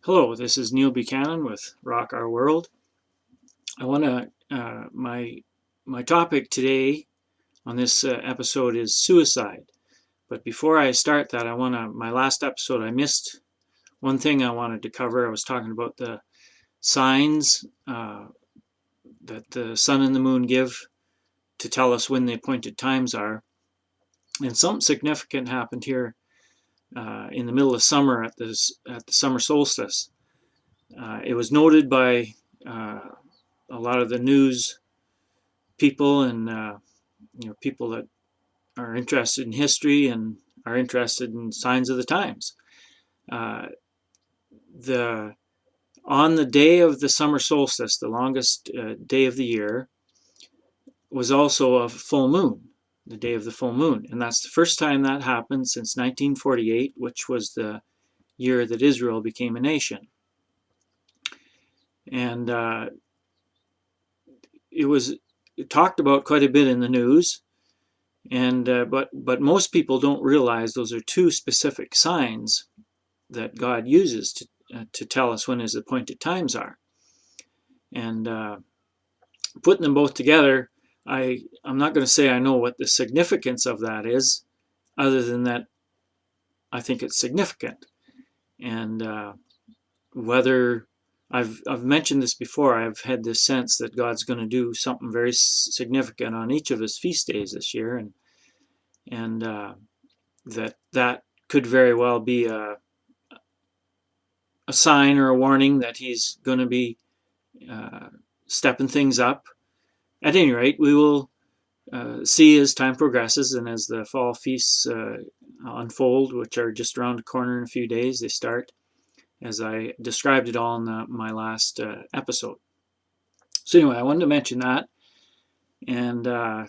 Hello, this is Neil Buchanan with Rock Our World. I want to my topic today on this episode is suicide. But before I start that, my last episode I missed one thing I wanted to cover. I was talking about the signs that the sun and the moon give to tell us when the appointed times are, and something significant happened here in the middle of summer at the summer solstice. It was noted by a lot of the news people and people that are interested in history and are interested in signs of the times. The On the day of the summer solstice, the longest day of the year, was also a full moon, the day of the full moon, and that's the first time that happened since 1948, which was the year that Israel became a nation. And it was talked about quite a bit in the news, and but most people don't realize those are two specific signs that God uses to tell us when His appointed times are. And putting them both together, I'm not going to say I know what the significance of that is, other than that I think it's significant. And whether I've mentioned this before, I've had this sense that God's going to do something very significant on each of His feast days this year, and that could very well be a sign or a warning that He's going to be stepping things up. At any rate, we will see as time progresses and as the fall feasts unfold, which are just around the corner in a few days. They start, as I described it all in my last episode. So anyway, I wanted to mention that, and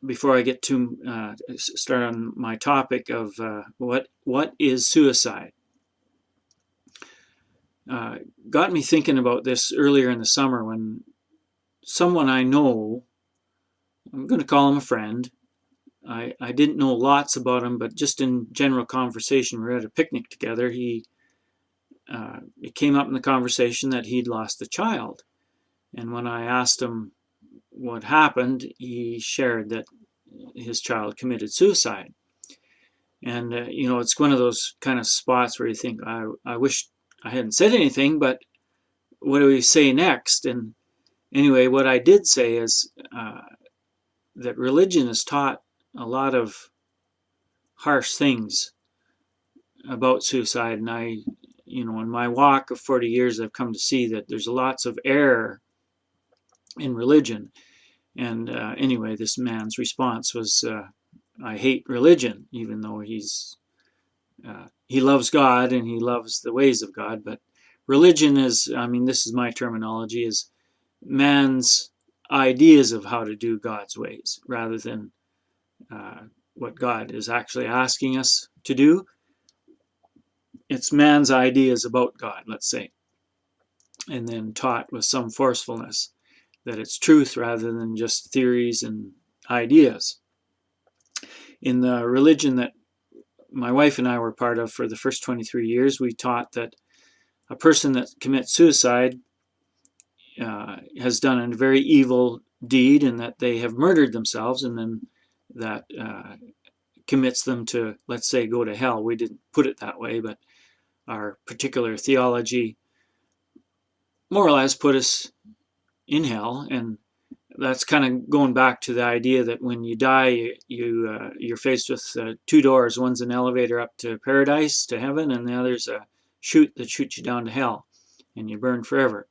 before I get to start on my topic of what is suicide, got me thinking about this earlier in the summer when someone I know, I'm going to call him a friend. I didn't know lots about him, but just in general conversation, we were at a picnic together. It came up in the conversation that he'd lost a child. And when I asked him what happened, he shared that his child committed suicide. And, it's one of those kind of spots where you think, I wish I hadn't said anything, but what do we say next? And anyway, what I did say is that religion has taught a lot of harsh things about suicide, and in my walk of 40 years, I've come to see that there's lots of error in religion. And anyway, this man's response was, I hate religion, even though he loves God and he loves the ways of God. But religion is, this is my terminology, is man's ideas of how to do God's ways, rather than what God is actually asking us to do. It's man's ideas about God, let's say, and then taught with some forcefulness that it's truth rather than just theories and ideas. In the religion that my wife and I were part of for the first 23 years, we taught that a person that commits suicide has done a very evil deed, and that they have murdered themselves, and then that commits them to, let's say, go to hell. We didn't put it that way, but our particular theology more or less put us in hell. And that's kind of going back to the idea that when you die, you're faced with two doors. One's an elevator up to paradise, to heaven, and the other's a chute that shoots you down to hell, and you burn forever.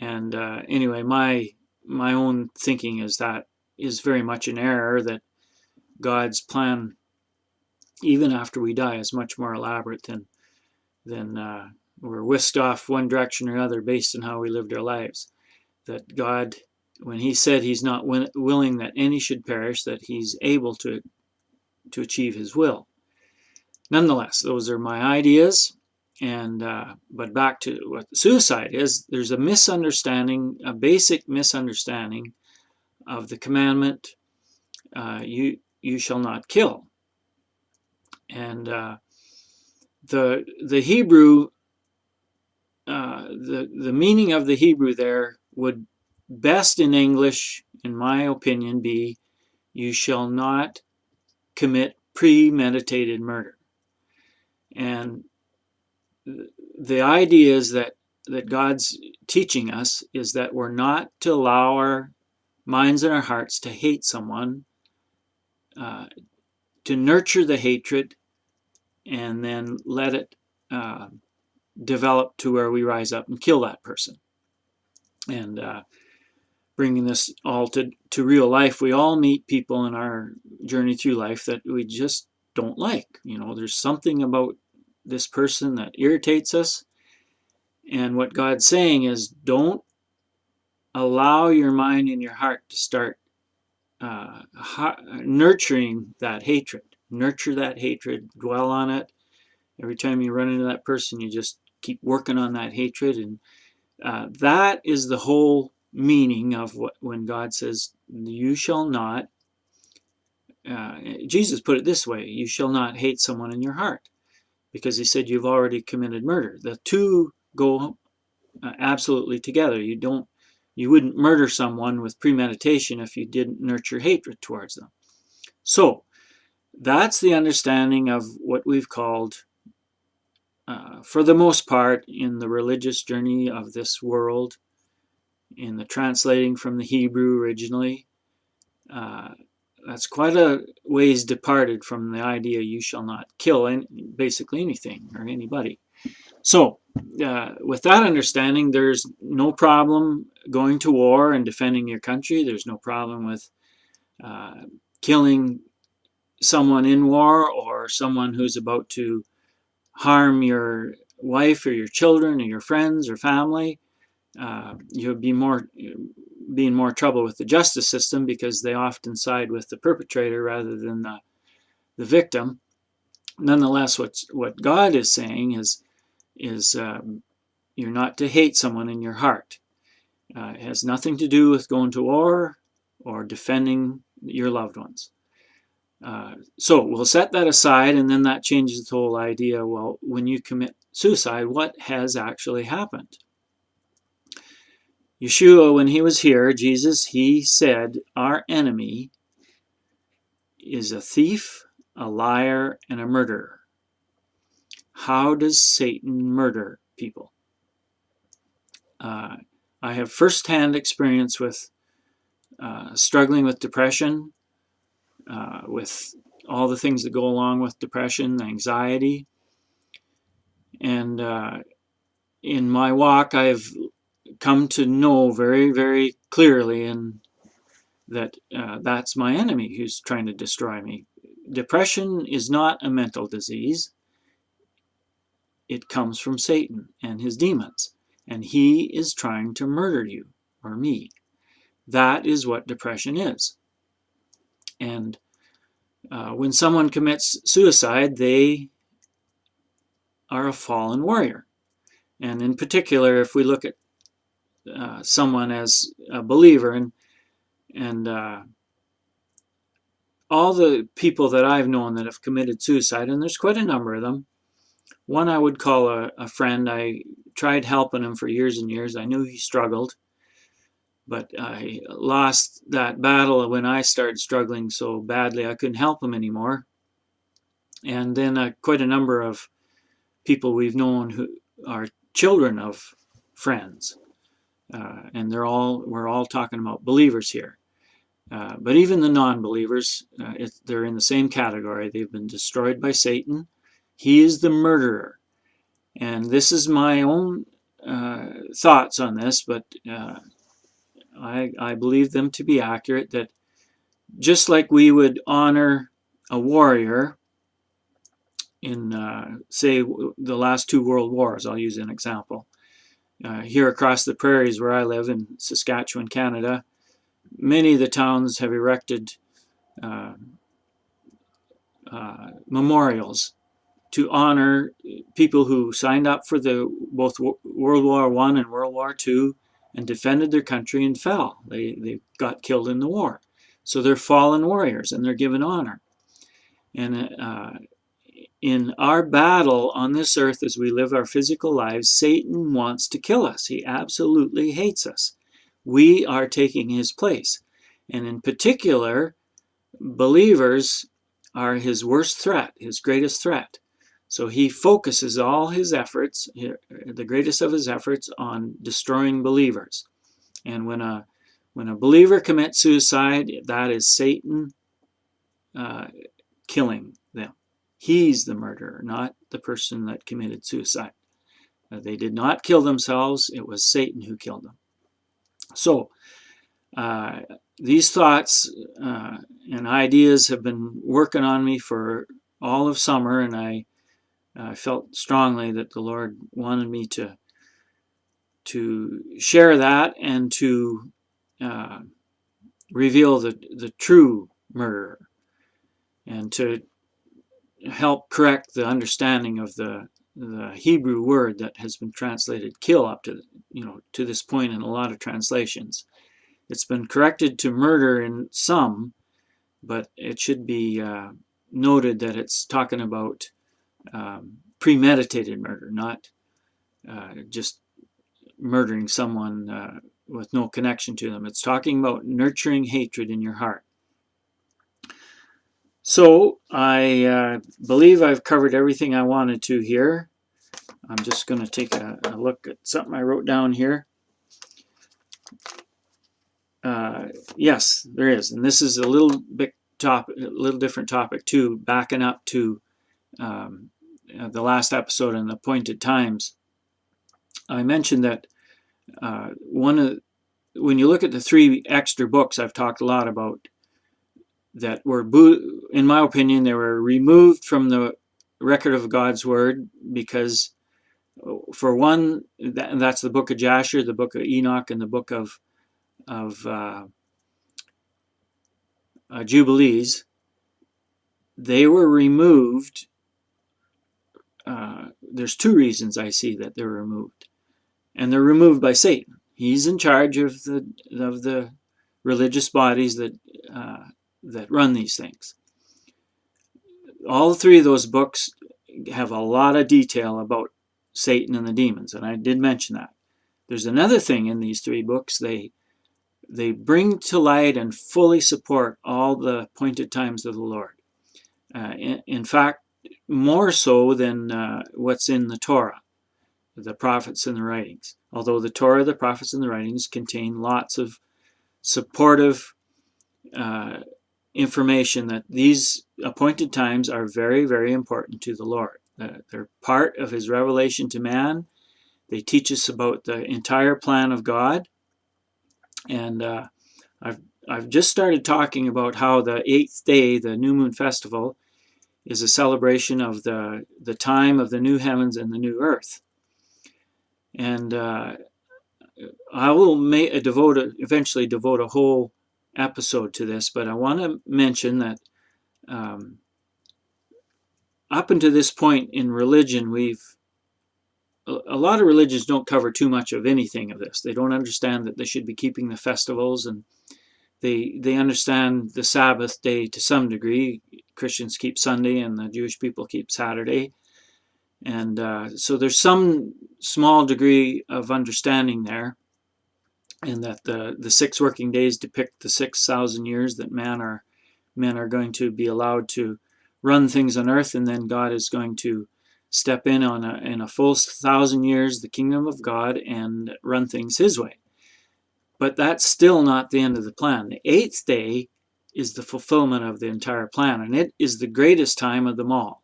And anyway, my own thinking is that is very much an error, that God's plan, even after we die, is much more elaborate than we're whisked off one direction or another based on how we lived our lives. That God, when He said He's not willing that any should perish, that He's able to achieve His will. Nonetheless, those are my ideas. And but back to what suicide is, there's a misunderstanding, a basic misunderstanding of the commandment, you shall not kill. And the Hebrew the meaning of the Hebrew there would best in English, in my opinion, be you shall not commit premeditated murder. And the idea is that God's teaching us is that we're not to allow our minds and our hearts to hate someone, to nurture the hatred, and then let it develop to where we rise up and kill that person. And bringing this all to real life, we all meet people in our journey through life that we just don't like. You know, there's something about this person that irritates us. And what God's saying is, don't allow your mind and your heart to start nurturing that hatred. Nurture that hatred, dwell on it. Every time you run into that person, you just keep working on that hatred. And that is the whole meaning of when God says, you shall not, Jesus put it this way, you shall not hate someone in your heart, because he said you've already committed murder. The two go absolutely together. You wouldn't murder someone with premeditation if you didn't nurture hatred towards them. So that's the understanding of what we've called, for the most part, in the religious journey of this world, in the translating from the Hebrew originally, that's quite a ways departed from the idea you shall not kill basically anything or anybody. So with that understanding, there's no problem going to war and defending your country. There's no problem with killing someone in war or someone who's about to harm your wife or your children or your friends or family. You'll be be in more trouble with the justice system, because they often side with the perpetrator rather than the victim. Nonetheless, what God is saying is you're not to hate someone in your heart. It has nothing to do with going to war or defending your loved ones. So we'll set that aside, and then that changes the whole idea. Well, when you commit suicide, what has actually happened? Yeshua, when he was here, Jesus, he said, our enemy is a thief, a liar, and a murderer. How does Satan murder people? I have firsthand experience with struggling with depression, with all the things that go along with depression, anxiety. And in my walk, I've come to know very, very clearly that that's my enemy who's trying to destroy me. Depression is not a mental disease. It comes from Satan and his demons, and he is trying to murder you or me. That is what depression is. And when someone commits suicide, they are a fallen warrior. And in particular, if we look at someone as a believer, and all the people that I've known that have committed suicide, and there's quite a number of them. One I would call a friend. I tried helping him for years and years. I knew he struggled, but I lost that battle when I started struggling so badly I couldn't help him anymore. And then quite a number of people we've known who are children of friends, and we're all talking about believers here. But even the non-believers, they're in the same category. They've been destroyed by Satan. He is the murderer. And this is my own thoughts on this, but I believe them to be accurate, that just like we would honor a warrior in, say, the last two world wars, I'll use an example. Here across the prairies where I live in Saskatchewan, Canada, many of the towns have erected memorials to honor people who signed up for both World War I and World War II and defended their country and fell. They got killed in the war. So they're fallen warriors and they're given honor. And in our battle on this earth as we live our physical lives, Satan wants to kill us. He absolutely hates us. We are taking his place. And in particular, believers are his worst threat, his greatest threat. So he focuses all his efforts, the greatest of his efforts, on destroying believers. And when a believer commits suicide, that is Satan killing them. He's the murderer, not the person that committed suicide. They did not kill themselves. It was Satan who killed them. So these thoughts and ideas have been working on me for all of summer, and I felt strongly that the Lord wanted me to share that and to reveal the true murderer, and to help correct the understanding of the Hebrew word that has been translated kill up to to this point in a lot of translations. It's been corrected to murder in some, but it should be noted that it's talking about premeditated murder, not just murdering someone with no connection to them. It's talking about nurturing hatred in your heart. So I believe I've covered everything I wanted to here. I'm just going to take a look at something I wrote down here. Yes, there is, and this is a little different topic too. Backing up to the last episode on the appointed times, I mentioned that when you look at the 3 extra books I've talked a lot about, that were, in my opinion, they were removed from the record of God's Word because, for one, that's the book of Jasher, the book of Enoch, and the book of Jubilees. They were removed. There's 2 reasons I see that they're removed, and they're removed by Satan. He's in charge of the religious bodies that run these things. All 3 of those books have a lot of detail about Satan and the demons, and I did mention that. There's another thing in these 3 books. They bring to light and fully support all the appointed times of the Lord. In fact, more so than what's in the Torah, the prophets and the writings. Although the Torah, the prophets, and the writings contain lots of supportive information that these appointed times are very, very important to the Lord. They're part of his revelation to man. They teach us about the entire plan of God. And I've just started talking about how the 8th day, the New Moon Festival, is a celebration of the time of the new heavens and the new earth. And I will eventually devote a whole episode to this, but I want to mention that up until this point in religion, a lot of religions don't cover too much of anything of this. They don't understand that they should be keeping the festivals, and they understand the Sabbath day to some degree. Christians keep Sunday and the Jewish people keep Saturday. And so there's some small degree of understanding there, and that the 6 working days depict the 6,000 years that men are going to be allowed to run things on earth, and then God is going to step in in a full 1,000 years, the kingdom of God, and run things his way. But that's still not the end of the plan. The 8th day is the fulfillment of the entire plan, and it is the greatest time of them all.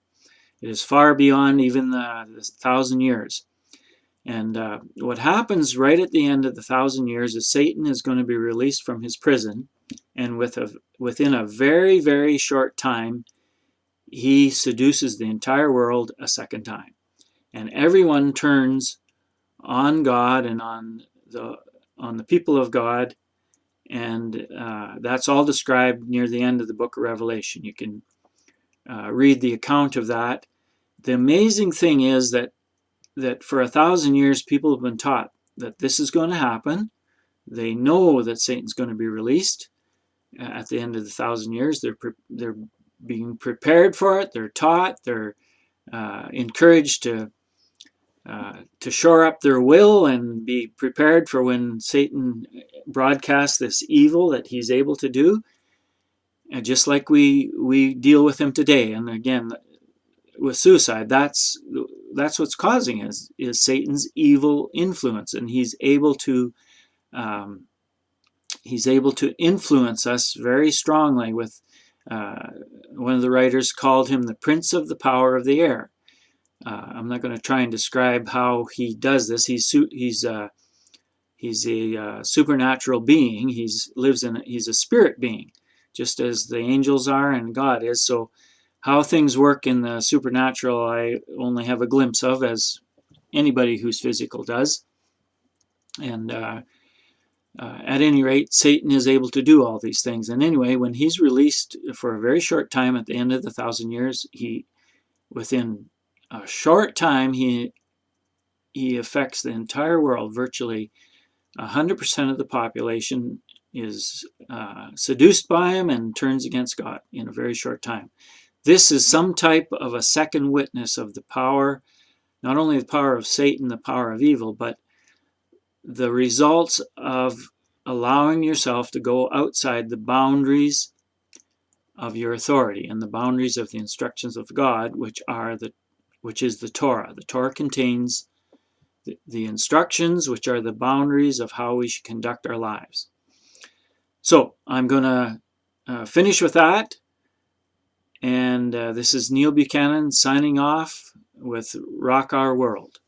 It is far beyond even the 1,000 years. And what happens right at the end of the 1,000 years is Satan is going to be released from his prison, and within a very, very short time, he seduces the entire world a second time. And everyone turns on God and on the people of God, and that's all described near the end of the book of Revelation. You can read the account of that. The amazing thing is that for 1,000 years people have been taught that this is going to happen. They know that Satan's going to be released at the end of the 1,000 years. They're being prepared for it. They're taught. They're encouraged to shore up their will and be prepared for when Satan broadcasts this evil that he's able to do. And just like we deal with him today. And again, with suicide, that's what's causing it, is Satan's evil influence, and he's able to influence us very strongly. With one of the writers called him the prince of the power of the air. I'm not going to try and describe how he does this. He's a supernatural being. He's a spirit being, just as the angels are and God is. So how things work in the supernatural, I only have a glimpse of, as anybody who's physical does. And at any rate, Satan is able to do all these things. And anyway, when he's released for a very short time at the end of the 1,000 years, within a short time, he affects the entire world. Virtually 100% of the population is seduced by him and turns against God in a very short time. This is some type of a second witness of the power, not only the power of Satan, the power of evil, but the results of allowing yourself to go outside the boundaries of your authority and the boundaries of the instructions of God, which is the Torah. The Torah contains the instructions, which are the boundaries of how we should conduct our lives. So I'm going to finish with that. And this is Neil Buchanan signing off with Rock Our World.